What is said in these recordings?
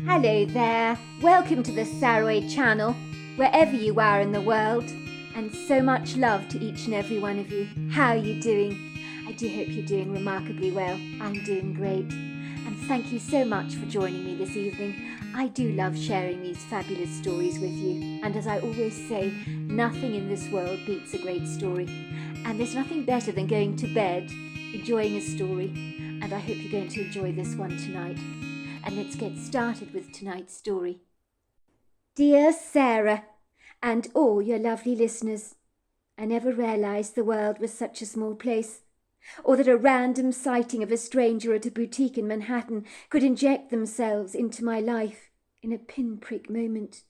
Hello there, welcome to the Saroy channel, wherever you are in the world, and so much love to each and every one of you. How are you doing? I do hope you're doing remarkably well. I'm doing great, and thank you so much for joining me this evening. I do love sharing these fabulous stories with you, and as I always say, nothing in this world beats a great story, and there's nothing better than going to bed, enjoying a story, and I hope you're going to enjoy this one tonight. And let's get started with tonight's story. Dear Sarah, and all your lovely listeners, I never realised the world was such a small place, or that a random sighting of a stranger at a boutique in Manhattan could inject themselves into my life in a pinprick moment,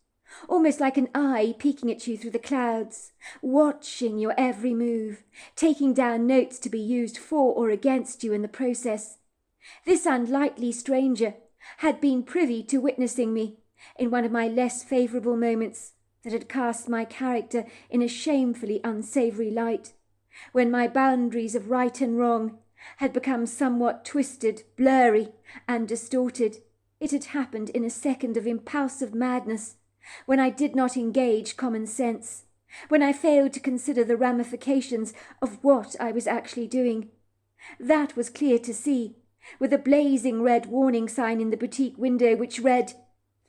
almost like an eye peeking at you through the clouds, watching your every move, taking down notes to be used for or against you in the process. This unlikely stranger had been privy to witnessing me in one of my less favourable moments that had cast my character in a shamefully unsavoury light, when my boundaries of right and wrong had become somewhat twisted, blurry, and distorted. It had happened in a second of impulsive madness, when I did not engage common sense, when I failed to consider the ramifications of what I was actually doing. That was clear to see, with a blazing red warning sign in the boutique window which read,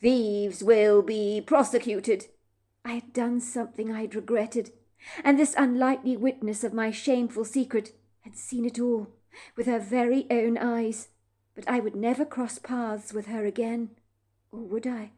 "Thieves will be prosecuted." I had done something I had regretted, and this unlikely witness of my shameful secret had seen it all with her very own eyes. But I would never cross paths with her again. Or would I?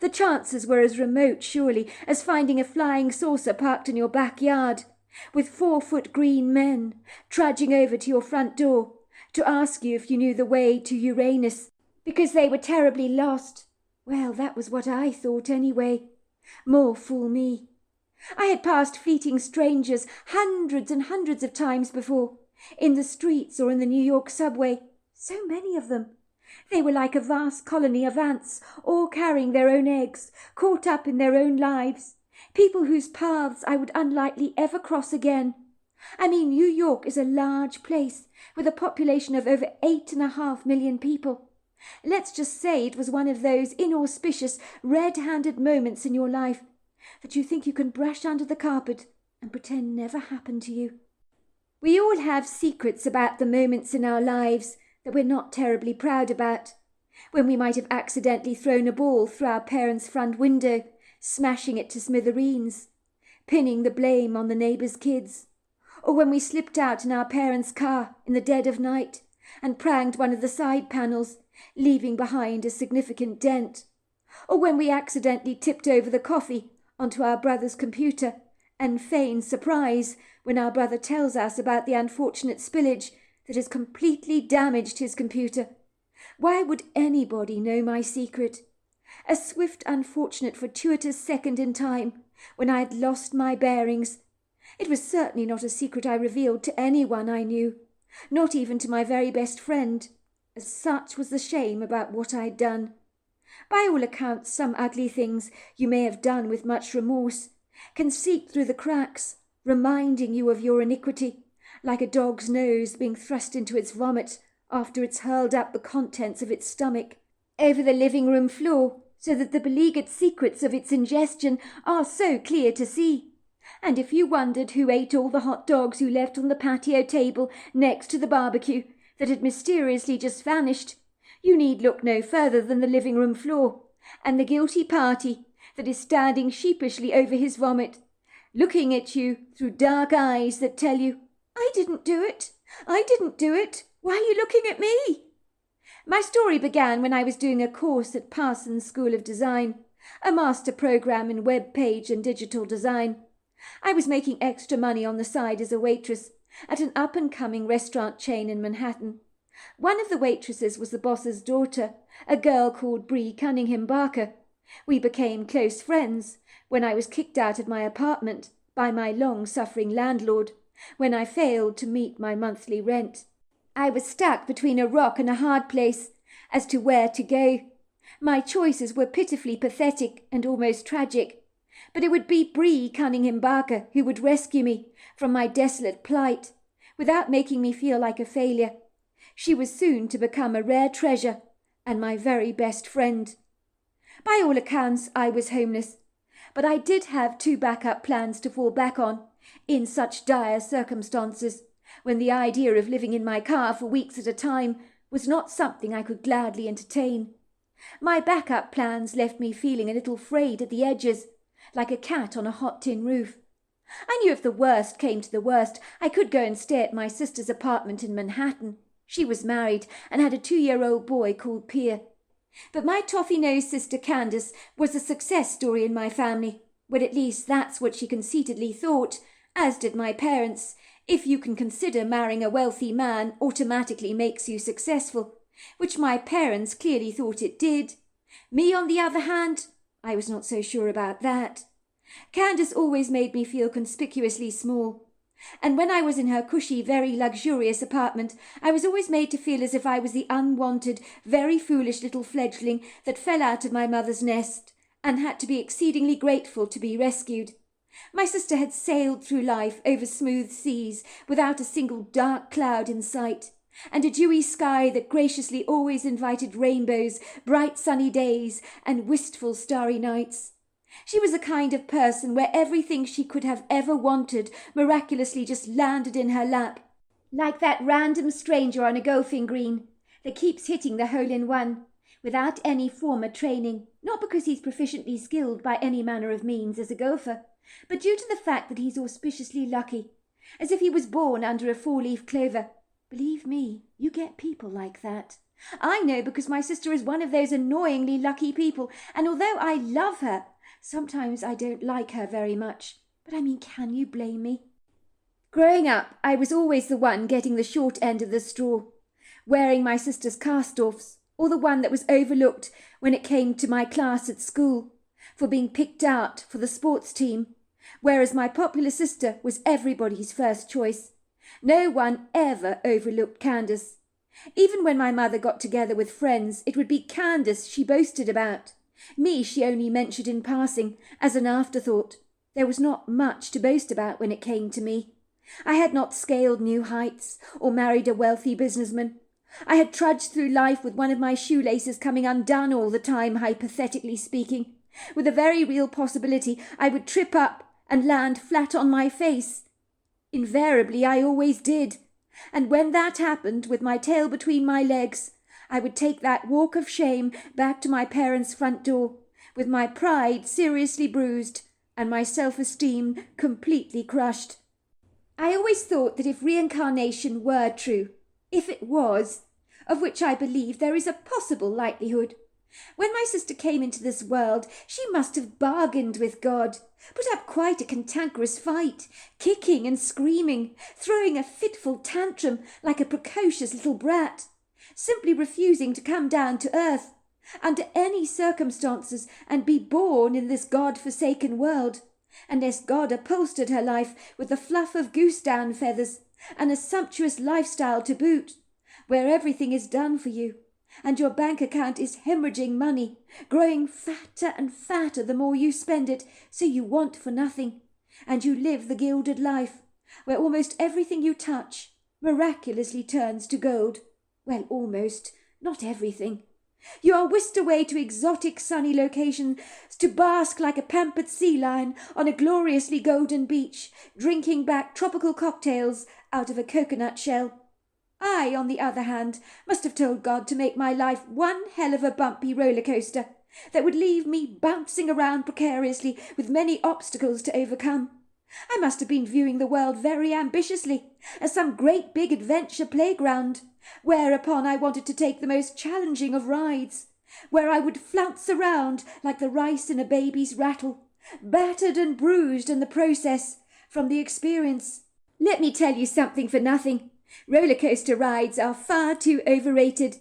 The chances were as remote, surely, as finding a flying saucer parked in your backyard, with 4-foot green men trudging over to your front door to ask you if you knew the way to Uranus, because they were terribly lost. Well, that was what I thought anyway. More fool me. I had passed fleeting strangers hundreds and hundreds of times before, in the streets or in the New York subway. So many of them. They were like a vast colony of ants, all carrying their own eggs, caught up in their own lives. People whose paths I would unlikely ever cross again. I mean, New York is a large place with a population of over 8.5 million people. Let's just say it was one of those inauspicious, red-handed moments in your life that you think you can brush under the carpet and pretend never happened to you. We all have secrets about the moments in our lives that we're not terribly proud about, when we might have accidentally thrown a ball through our parents' front window, smashing it to smithereens, pinning the blame on the neighbour's kids, or when we slipped out in our parents' car in the dead of night and pranged one of the side panels, leaving behind a significant dent, or when we accidentally tipped over the coffee onto our brother's computer and feigned surprise when our brother tells us about the unfortunate spillage that has completely damaged his computer. Why would anybody know my secret? A swift, unfortunate, fortuitous second in time when I had lost my bearings. It was certainly not a secret I revealed to anyone I knew, not even to my very best friend, as such was the shame about what I had done. By all accounts, some ugly things you may have done with much remorse can seep through the cracks, reminding you of your iniquity, like a dog's nose being thrust into its vomit after it's hurled up the contents of its stomach over the living room floor, so that the beleaguered secrets of its ingestion are so clear to see. And if you wondered who ate all the hot dogs you left on the patio table next to the barbecue that had mysteriously just vanished, you need look no further than the living room floor and the guilty party that is standing sheepishly over his vomit, looking at you through dark eyes that tell you, "I didn't do it. I didn't do it. Why are you looking at me?" My story began when I was doing a course at Parsons School of Design, a master program in web page and digital design. I was making extra money on the side as a waitress at an up-and-coming restaurant chain in Manhattan. One of the waitresses was the boss's daughter, a girl called Bree Cunningham Barker. We became close friends when I was kicked out of my apartment by my long-suffering landlord when I failed to meet my monthly rent. I was stuck between a rock and a hard place as to where to go. My choices were pitifully pathetic and almost tragic. But it would be Bree Cunningham Barker who would rescue me from my desolate plight, without making me feel like a failure. She was soon to become a rare treasure and my very best friend. By all accounts, I was homeless, but I did have 2 backup plans to fall back on in such dire circumstances, when the idea of living in my car for weeks at a time was not something I could gladly entertain. My backup plans left me feeling a little frayed at the edges, like a cat on a hot tin roof. I knew if the worst came to the worst, I could go and stay at my sister's apartment in Manhattan. She was married and had a 2-year-old boy called Pierre. But my toffee-nosed sister Candace was a success story in my family. Well, at least that's what she conceitedly thought, as did my parents. If you can consider marrying a wealthy man automatically makes you successful, which my parents clearly thought it did. Me, on the other hand, I was not so sure about that. Candace always made me feel conspicuously small, and when I was in her cushy, very luxurious apartment, I was always made to feel as if I was the unwanted, very foolish little fledgling that fell out of my mother's nest and had to be exceedingly grateful to be rescued. My sister had sailed through life over smooth seas without a single dark cloud in sight, and a dewy sky that graciously always invited rainbows, bright sunny days, and wistful starry nights. She was a kind of person where everything she could have ever wanted miraculously just landed in her lap, like that random stranger on a golfing green that keeps hitting the hole-in-one without any former training, not because he's proficiently skilled by any manner of means as a golfer, but due to the fact that he's auspiciously lucky, as if he was born under a 4-leaf clover. Believe me, you get people like that. I know, because my sister is one of those annoyingly lucky people, and although I love her, sometimes I don't like her very much. But I mean, can you blame me? Growing up, I was always the one getting the short end of the straw, wearing my sister's cast-offs, or the one that was overlooked when it came to my class at school, for being picked out for the sports team, whereas my popular sister was everybody's first choice. No one ever overlooked Candace. Even when my mother got together with friends, it would be Candace she boasted about. Me she only mentioned in passing, as an afterthought. There was not much to boast about when it came to me. I had not scaled new heights, or married a wealthy businessman. I had trudged through life with one of my shoelaces coming undone all the time, hypothetically speaking, with a very real possibility I would trip up and land flat on my face. Invariably I always did, and when that happened, with my tail between my legs, I would take that walk of shame back to my parents' front door, with my pride seriously bruised and my self-esteem completely crushed. I always thought that if reincarnation were true, if it was, of which I believe there is a possible likelihood, when my sister came into this world, she must have bargained with God, put up quite a cantankerous fight, kicking and screaming, throwing a fitful tantrum like a precocious little brat, simply refusing to come down to earth, under any circumstances, and be born in this God-forsaken world, unless God upholstered her life with the fluff of goose-down feathers, and a sumptuous lifestyle to boot, where everything is done for you, and your bank account is hemorrhaging money, growing fatter and fatter the more you spend it, so you want for nothing, and you live the gilded life, where almost everything you touch miraculously turns to gold. Well, almost, not everything. You are whisked away to exotic sunny locations to bask like a pampered sea lion on a gloriously golden beach, drinking back tropical cocktails out of a coconut shell. I, on the other hand, must have told God to make my life one hell of a bumpy roller coaster that would leave me bouncing around precariously with many obstacles to overcome. I must have been viewing the world very ambitiously, as some great big adventure playground, whereupon I wanted to take the most challenging of rides, where I would flounce around like the rice in a baby's rattle, battered and bruised in the process from the experience. Let me tell you something for nothing. Roller coaster rides are far too overrated.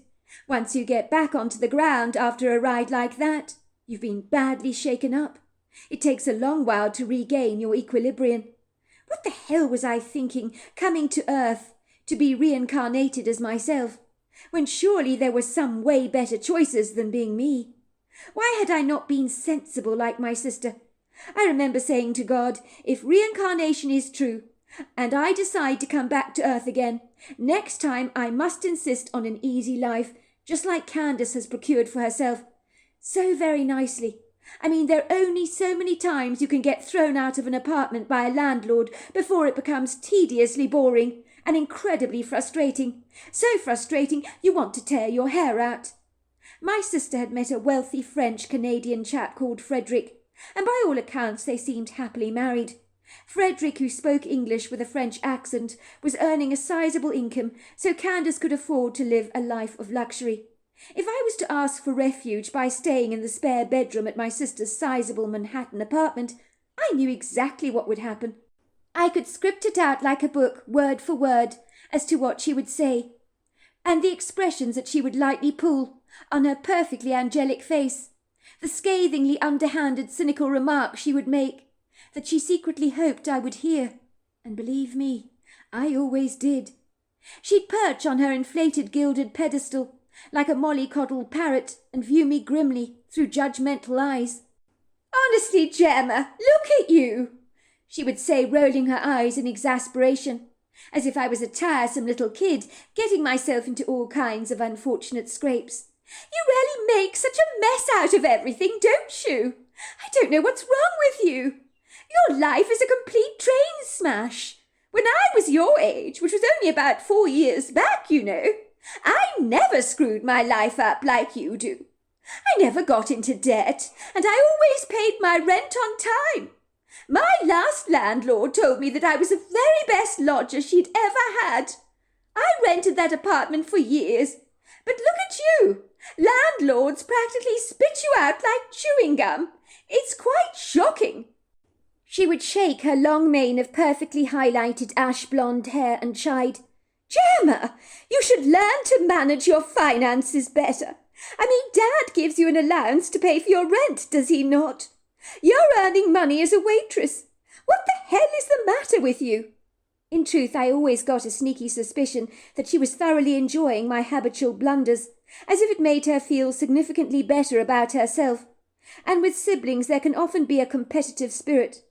Once you get back onto the ground after a ride like that, you've been badly shaken up. It takes a long while to regain your equilibrium. What the hell was I thinking, coming to Earth to be reincarnated as myself, when surely there were some way better choices than being me? Why had I not been sensible like my sister? I remember saying to God, if reincarnation is true, and I decide to come back to Earth again, next time I must insist on an easy life, just like Candace has procured for herself. so very nicely. I mean, there are only so many times you can get thrown out of an apartment by a landlord before it becomes tediously boring and incredibly frustrating. So frustrating you want to tear your hair out. My sister had met a wealthy French-Canadian chap called Frederick, and by all accounts they seemed happily married. Frederick, who spoke English with a French accent, was earning a sizable income, so Candace could afford to live a life of luxury. If I was to ask for refuge by staying in the spare bedroom at my sister's sizable Manhattan apartment, I knew exactly what would happen. I could script it out like a book, word for word, as to what she would say, and the expressions that she would lightly pull on her perfectly angelic face, the scathingly underhanded cynical remarks she would make, that she secretly hoped I would hear. And believe me, I always did. She'd perch on her inflated gilded pedestal, like a mollycoddled parrot, and view me grimly through judgmental eyes. "Honestly, Gemma, look at you," she would say, rolling her eyes in exasperation, as if I was a tiresome little kid getting myself into all kinds of unfortunate scrapes. "You really make such a mess out of everything, don't you? I don't know what's wrong with you. Your life is a complete train smash. When I was your age, which was only about 4 years back, you know, I never screwed my life up like you do. I never got into debt, and I always paid my rent on time. My last landlord told me that I was the very best lodger she'd ever had. I rented that apartment for years. But look at you. Landlords practically spit you out like chewing gum. It's quite shocking." She would shake her long mane of perfectly highlighted ash-blonde hair and chide, "Gemma, you should learn to manage your finances better. I mean, Dad gives you an allowance to pay for your rent, does he not? You're earning money as a waitress. What the hell is the matter with you?" In truth, I always got a sneaky suspicion that she was thoroughly enjoying my habitual blunders, as if it made her feel significantly better about herself. And with siblings there can often be a competitive spirit,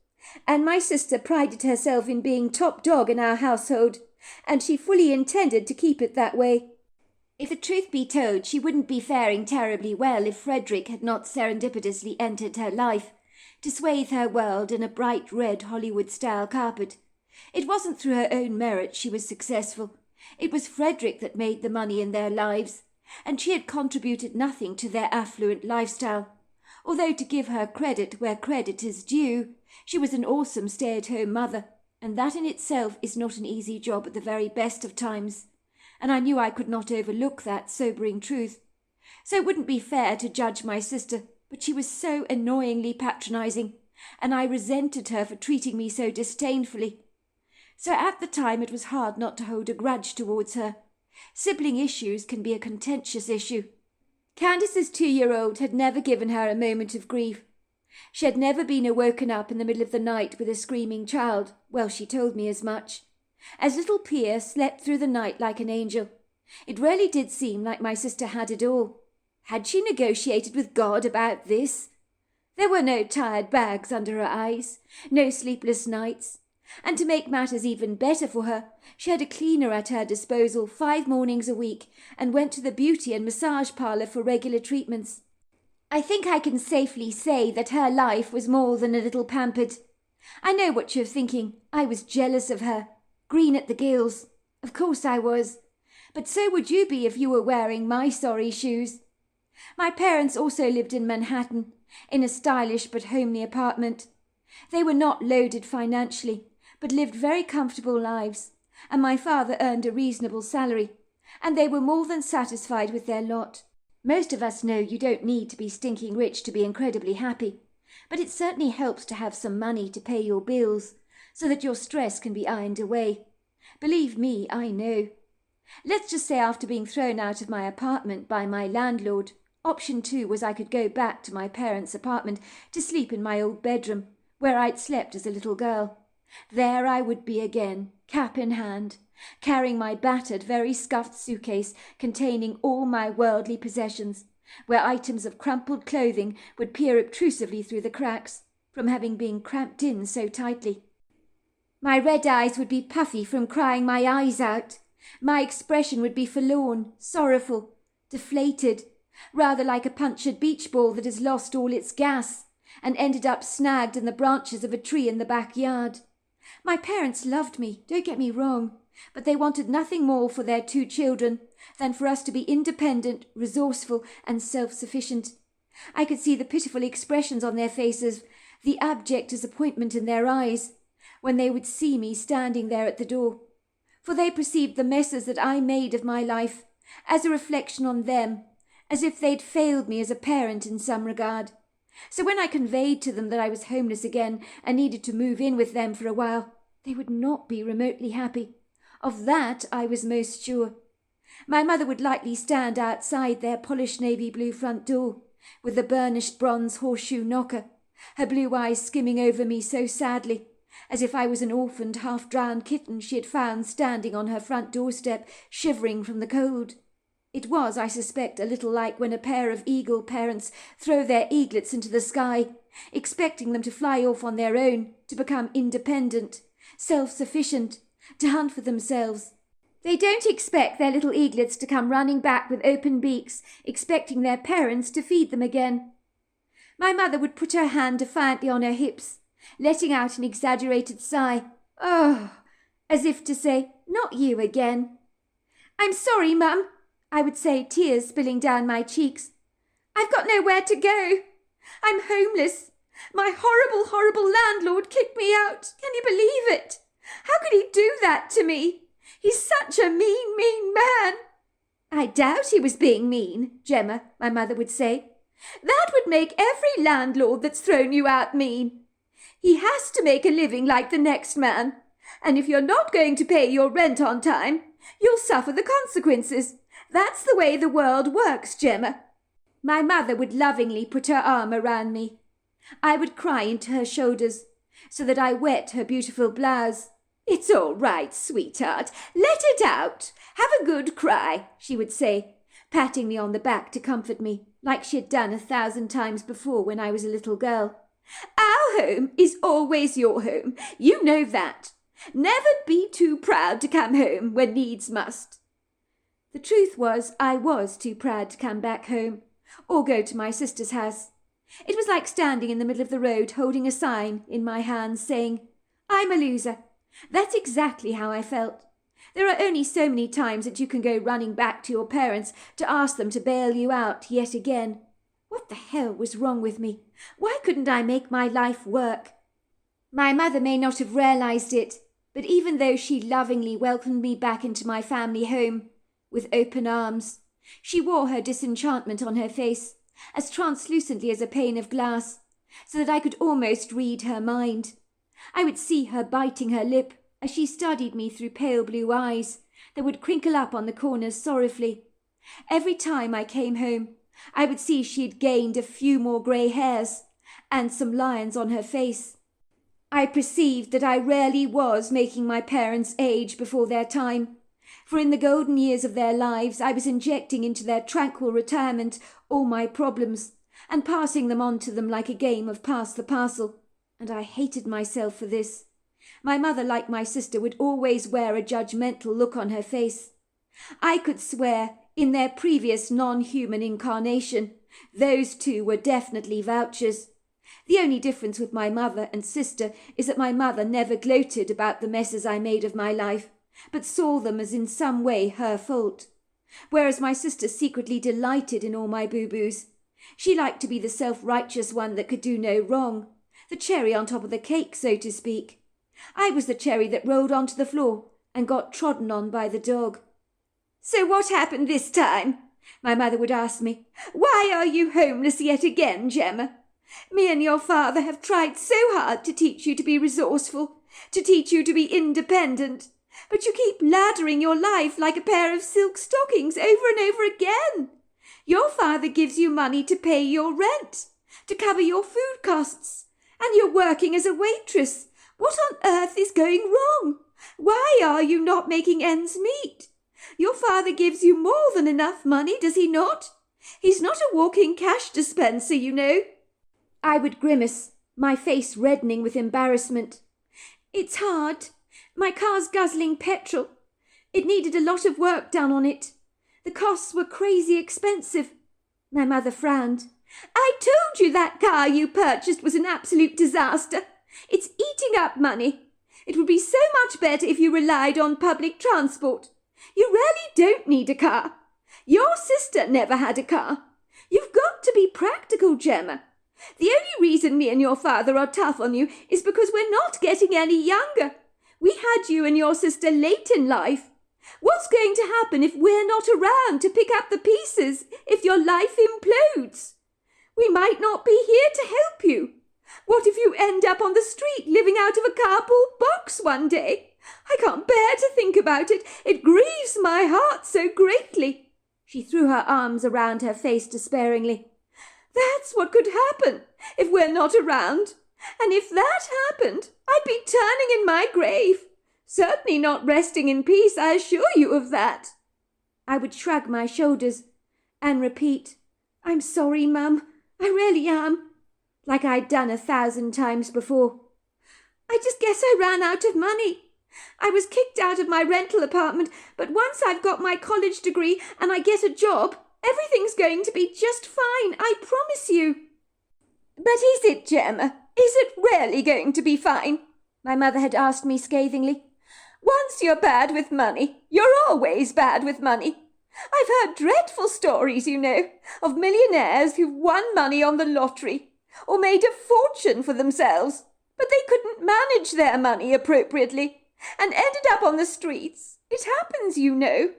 and my sister prided herself in being top dog in our household, and she fully intended to keep it that way. If the truth be told, she wouldn't be faring terribly well if Frederick had not serendipitously entered her life, to swathe her world in a bright red Hollywood-style carpet. It wasn't through her own merit she was successful. It was Frederick that made the money in their lives, and she had contributed nothing to their affluent lifestyle. Although, to give her credit where credit is due, she was an awesome stay-at-home mother, and that in itself is not an easy job at the very best of times. And I knew I could not overlook that sobering truth. So it wouldn't be fair to judge my sister, but she was so annoyingly patronizing, and I resented her for treating me so disdainfully. So at the time it was hard not to hold a grudge towards her. Sibling issues can be a contentious issue. Candace's 2-year-old had never given her a moment of grief. She had never been awoken up in the middle of the night with a screaming child. Well, she told me as much. As little Pierre slept through the night like an angel. It really did seem like my sister had it all. Had she negotiated with God about this? There were no tired bags under her eyes, no sleepless nights. And to make matters even better for her, she had a cleaner at her disposal 5 mornings a week and went to the beauty and massage parlour for regular treatments. I think I can safely say that her life was more than a little pampered. I know what you're thinking. I was jealous of her. Green at the gills. Of course I was. But so would you be if you were wearing my sorry shoes. My parents also lived in Manhattan, in a stylish but homely apartment. They were not loaded financially, but lived very comfortable lives, and my father earned a reasonable salary, and they were more than satisfied with their lot. Most of us know you don't need to be stinking rich to be incredibly happy, but it certainly helps to have some money to pay your bills, so that your stress can be ironed away. Believe me, I know. Let's just say after being thrown out of my apartment by my landlord, option 2 was I could go back to my parents' apartment to sleep in my old bedroom, where I'd slept as a little girl. There I would be again, cap in hand, carrying my battered, very scuffed suitcase containing all my worldly possessions, where items of crumpled clothing would peer obtrusively through the cracks, from having been cramped in so tightly. My red eyes would be puffy from crying my eyes out. My expression would be forlorn, sorrowful, deflated, rather like a punctured beach ball that has lost all its gas and ended up snagged in the branches of a tree in the backyard. My parents loved me, don't get me wrong, but they wanted nothing more for their 2 children than for us to be independent, resourceful, and self-sufficient. I could see the pitiful expressions on their faces, the abject disappointment in their eyes, when they would see me standing there at the door. For they perceived the messes that I made of my life as a reflection on them, as if they'd failed me as a parent in some regard. So when I conveyed to them that I was homeless again and needed to move in with them for a while, they would not be remotely happy. Of that I was most sure. My mother would likely stand outside their polished navy blue front door, with the burnished bronze horseshoe knocker, her blue eyes skimming over me so sadly, as if I was an orphaned, half-drowned kitten she had found standing on her front doorstep, shivering from the cold. It was, I suspect, a little like when a pair of eagle parents throw their eaglets into the sky, expecting them to fly off on their own, to become independent, self-sufficient, to hunt for themselves. They don't expect their little eaglets to come running back with open beaks, expecting their parents to feed them again. My mother would put her hand defiantly on her hips, letting out an exaggerated sigh. Oh, as if to say, not you again. I'm sorry, Mum, I would say, tears spilling down my cheeks. I've got nowhere to go. I'm homeless. My horrible, horrible landlord kicked me out. Can you believe it? How could he do that to me? He's such a mean, mean man. I doubt he was being mean, Gemma, my mother would say. That would make every landlord that's thrown you out mean. He has to make a living like the next man, and if you're not going to pay your rent on time, you'll suffer the consequences. That's the way the world works, Gemma. My mother would lovingly put her arm around me. I would cry into her shoulders, so that I wet her beautiful blouse. It's all right, sweetheart. Let it out. Have a good cry, she would say, patting me on the back to comfort me, like she had done 1,000 times before when I was a little girl. Our home is always your home. You know that. Never be too proud to come home when needs must. The truth was, I was too proud to come back home, or go to my sister's house. It was like standing in the middle of the road holding a sign in my hands saying, I'm a loser. That's exactly how I felt. There are only so many times that you can go running back to your parents to ask them to bail you out yet again. What the hell was wrong with me? Why couldn't I make my life work? My mother may not have realized it, but even though she lovingly welcomed me back into my family home with open arms, she wore her disenchantment on her face, as translucently as a pane of glass, so that I could almost read her mind. I would see her biting her lip as she studied me through pale blue eyes that would crinkle up on the corners sorrowfully. Every time I came home, I would see she had gained a few more grey hairs and some lines on her face. I perceived that I rarely was making my parents age before their time, for in the golden years of their lives I was injecting into their tranquil retirement all my problems and passing them on to them like a game of pass the parcel, and I hated myself for this. My mother, like my sister, would always wear a judgmental look on her face. I could swear, in their previous non-human incarnation, those two were definitely vouchers. The only difference with my mother and sister is that my mother never gloated about the messes I made of my life, but saw them as in some way her fault, whereas my sister secretly delighted in all my boo-boos. She liked to be the self-righteous one that could do no wrong, the cherry on top of the cake, so to speak. I was the cherry that rolled onto the floor and got trodden on by the dog. So what happened this time? My mother would ask me. Why are you homeless yet again, Gemma? Me and your father have tried so hard to teach you to be resourceful, to teach you to be independent, but you keep laddering your life like a pair of silk stockings over and over again. Your father gives you money to pay your rent, to cover your food costs, and you're working as a waitress. What on earth is going wrong? Why are you not making ends meet? Your father gives you more than enough money, does he not? He's not a walking cash dispenser, you know. I would grimace, my face reddening with embarrassment. It's hard. My car's guzzling petrol. It needed a lot of work done on it. The costs were crazy expensive. My mother frowned. I told you that car you purchased was an absolute disaster. It's eating up money. It would be so much better if you relied on public transport. You really don't need a car. Your sister never had a car. You've got to be practical, Gemma. The only reason me and your father are tough on you is because we're not getting any younger. We had you and your sister late in life. What's going to happen if we're not around to pick up the pieces, if your life implodes? We might not be here to help you. What if you end up on the street living out of a cardboard box one day? I can't bear to think about it. It grieves my heart so greatly. She threw her arms around her face despairingly. That's what could happen if we're not around. And if that happened, I'd be turning in my grave. Certainly not resting in peace, I assure you of that. I would shrug my shoulders and repeat, I'm sorry, Mum. I really am. Like I'd done 1,000 times before. I just guess I ran out of money. I was kicked out of my rental apartment, but once I've got my college degree and I get a job, everything's going to be just fine, I promise you. But is it, Gemma? Is it really going to be fine? My mother had asked me scathingly. Once you're bad with money, you're always bad with money. I've heard dreadful stories, you know, of millionaires who've won money on the lottery or made a fortune for themselves, but they couldn't manage their money appropriately and ended up on the streets. It happens, you know.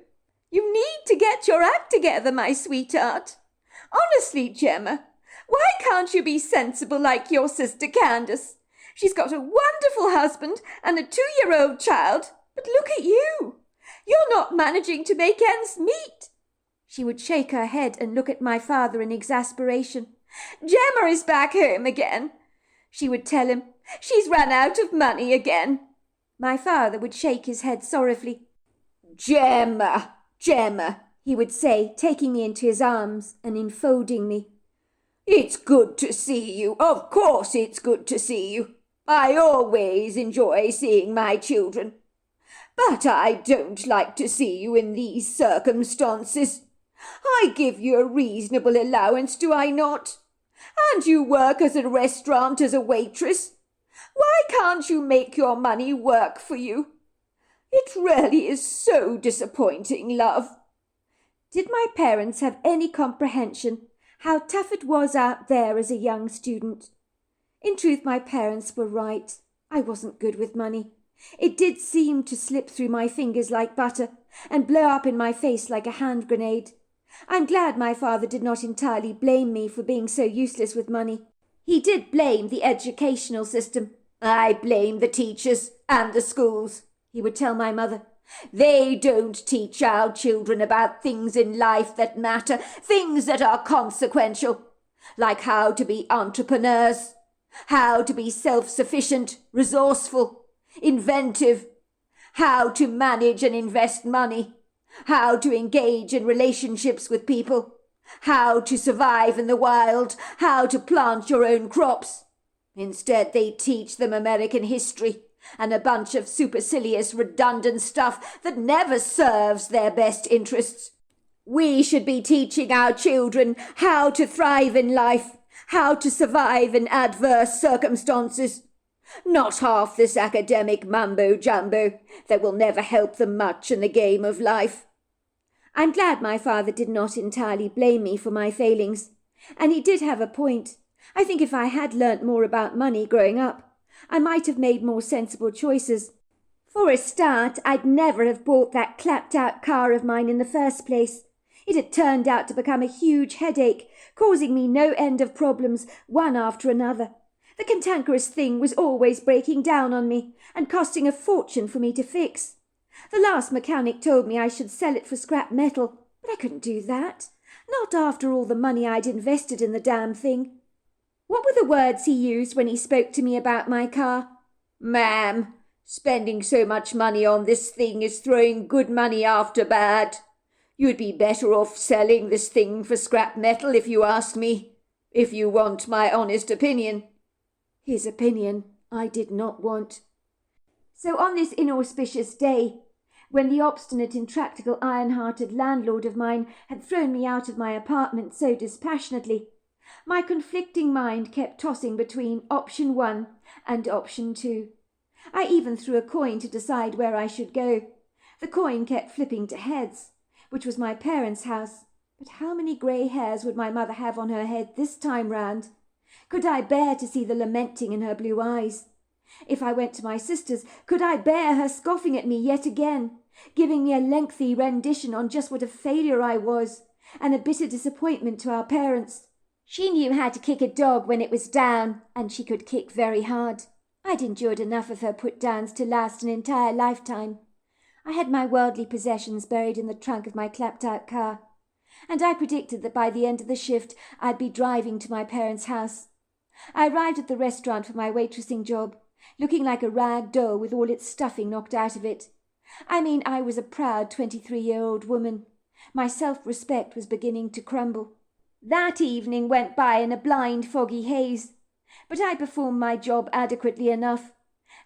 You need to get your act together, my sweetheart. Honestly, Gemma, why can't you be sensible like your sister Candace? She's got a wonderful husband and a 2-year-old child, but look at you. You're not managing to make ends meet. She would shake her head and look at my father in exasperation. Gemma is back home again, she would tell him. She's run out of money again. My father would shake his head sorrowfully. Gemma, he would say, taking me into his arms and enfolding me. It's good to see you. Of course it's good to see you. I always enjoy seeing my children. But I don't like to see you in these circumstances. I give you a reasonable allowance, do I not? And you work at a restaurant as a waitress. Why can't you make your money work for you? It really is so disappointing, love. Did my parents have any comprehension how tough it was out there as a young student? In truth, my parents were right. I wasn't good with money. It did seem to slip through my fingers like butter and blow up in my face like a hand grenade. I'm glad my father did not entirely blame me for being so useless with money. He did blame the educational system. I blame the teachers and the schools, he would tell my mother. They don't teach our children about things in life that matter, things that are consequential, like how to be entrepreneurs, how to be self-sufficient, resourceful, inventive, how to manage and invest money, how to engage in relationships with people, how to survive in the wild, how to plant your own crops. Instead, they teach them American history and a bunch of supercilious, redundant stuff that never serves their best interests. We should be teaching our children how to thrive in life, how to survive in adverse circumstances. Not half this academic mumbo-jumbo that will never help them much in the game of life. I'm glad my father did not entirely blame me for my failings, and he did have a point. I think if I had learnt more about money growing up, I might have made more sensible choices. For a start, I'd never have bought that clapped-out car of mine in the first place. It had turned out to become a huge headache, causing me no end of problems, one after another. The cantankerous thing was always breaking down on me and costing a fortune for me to fix. The last mechanic told me I should sell it for scrap metal, but I couldn't do that. Not after all the money I'd invested in the damn thing. What were the words he used when he spoke to me about my car? Ma'am, spending so much money on this thing is throwing good money after bad. You'd be better off selling this thing for scrap metal if you ask me, if you want my honest opinion. His opinion I did not want. So on this inauspicious day, when the obstinate, intractable, iron-hearted landlord of mine had thrown me out of my apartment so dispassionately, my conflicting mind kept tossing between option 1 and option 2. I even threw a coin to decide where I should go. The coin kept flipping to heads, which was my parents' house. But how many grey hairs would my mother have on her head this time round? Could I bear to see the lamenting in her blue eyes? If I went to my sister's, could I bear her scoffing at me yet again, giving me a lengthy rendition on just what a failure I was, and a bitter disappointment to our parents? She knew how to kick a dog when it was down, and she could kick very hard. I'd endured enough of her put-downs to last an entire lifetime. I had my worldly possessions buried in the trunk of my clapped-out car, and I predicted that by the end of the shift I'd be driving to my parents' house. I arrived at the restaurant for my waitressing job, looking like a rag doll with all its stuffing knocked out of it. I mean, I was a proud 23-year-old woman. My self-respect was beginning to crumble. That evening went by in a blind, foggy haze, but I performed my job adequately enough,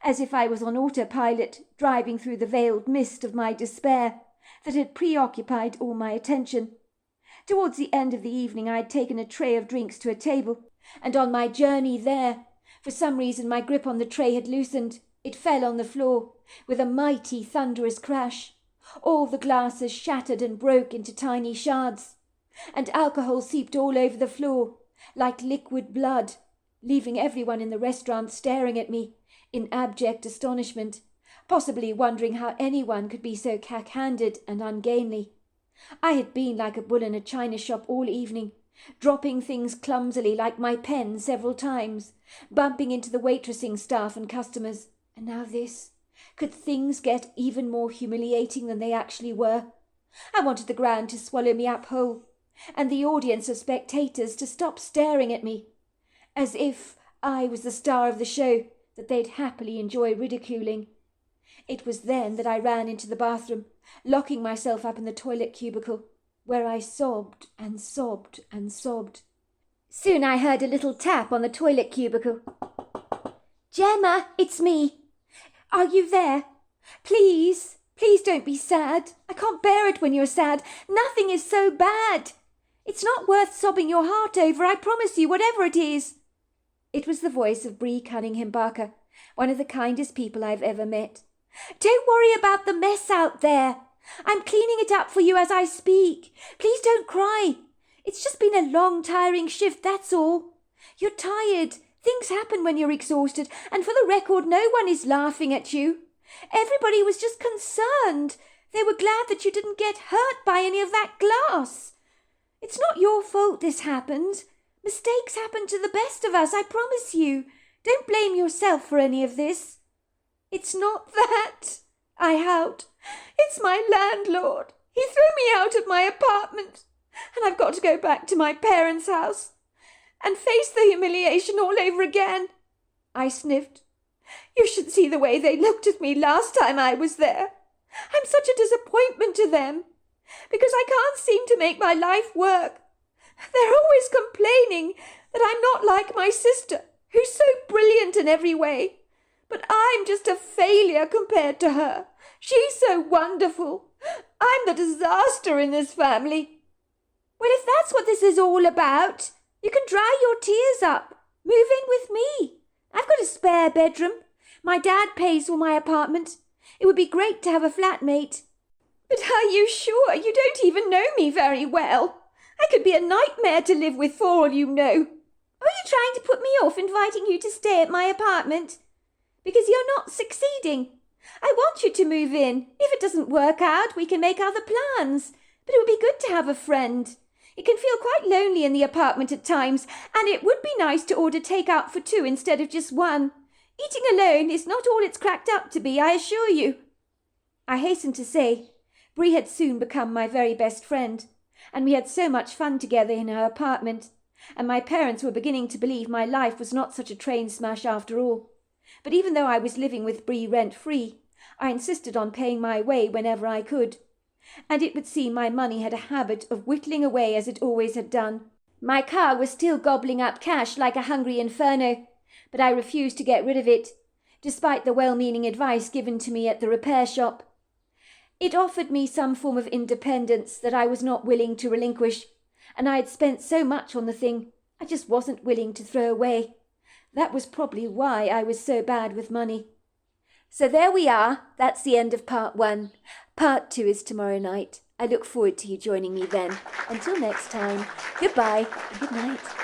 as if I was on autopilot, driving through the veiled mist of my despair that had preoccupied all my attention. Towards the end of the evening I had taken a tray of drinks to a table, and on my journey there, for some reason my grip on the tray had loosened. It fell on the floor with a mighty thunderous crash. All the glasses shattered and broke into tiny shards, and alcohol seeped all over the floor like liquid blood, leaving everyone in the restaurant staring at me in abject astonishment, possibly wondering how anyone could be so cack-handed and ungainly. I had been like a bull in a china shop all evening, dropping things clumsily like my pen several times, bumping into the waitressing staff and customers. And now this. Could things get even more humiliating than they actually were? I wanted the ground to swallow me up whole, and the audience of spectators to stop staring at me, as if I was the star of the show that they'd happily enjoy ridiculing. It was then that I ran into the bathroom, locking myself up in the toilet cubicle, where I sobbed and sobbed and sobbed. Soon I heard a little tap on the toilet cubicle. "Gemma, it's me. Are you there? Please, please don't be sad. I can't bear it when you're sad. Nothing is so bad. It's not worth sobbing your heart over, I promise you, whatever it is." It was the voice of Bree Cunningham-Barker, one of the kindest people I've ever met. "Don't worry about the mess out there. I'm cleaning it up for you as I speak. Please don't cry. It's just been a long, tiring shift, that's all. You're tired. Things happen when you're exhausted, and for the record, no one is laughing at you. Everybody was just concerned. They were glad that you didn't get hurt by any of that glass. It's not your fault this happened. Mistakes happen to the best of us, I promise you. Don't blame yourself for any of this." "It's not that," I howled. "It's my landlord. He threw me out of my apartment, and I've got to go back to my parents' house and face the humiliation all over again." I sniffed. "You should see the way they looked at me last time I was there. I'm such a disappointment to them, because I can't seem to make my life work. They're always complaining that I'm not like my sister, who's so brilliant in every way. But I'm just a failure compared to her. She's so wonderful. I'm the disaster in this family." "Well, if that's what this is all about, you can dry your tears up. Move in with me. I've got a spare bedroom. My dad pays for my apartment. It would be great to have a flatmate." "But are you sure? You don't even know me very well. I could be a nightmare to live with for all you know. Are you trying to put me off inviting you to stay at my apartment? Because you're not succeeding. I want you to move in. If it doesn't work out, we can make other plans. But it would be good to have a friend. It can feel quite lonely in the apartment at times, and it would be nice to order takeout for 2 instead of just 1. Eating alone is not all it's cracked up to be, I assure you." I hasten to say, Bree had soon become my very best friend, and we had so much fun together in her apartment, and my parents were beginning to believe my life was not such a train smash after all. But even though I was living with Bree rent-free, I insisted on paying my way whenever I could, and it would seem my money had a habit of whittling away as it always had done. My car was still gobbling up cash like a hungry inferno, but I refused to get rid of it, despite the well-meaning advice given to me at the repair shop. It offered me some form of independence that I was not willing to relinquish, and I had spent so much on the thing I just wasn't willing to throw away. That was probably why I was so bad with money. So there we are. That's the end of part 1. Part 2 is tomorrow night. I look forward to you joining me then. Until next time, goodbye and good night.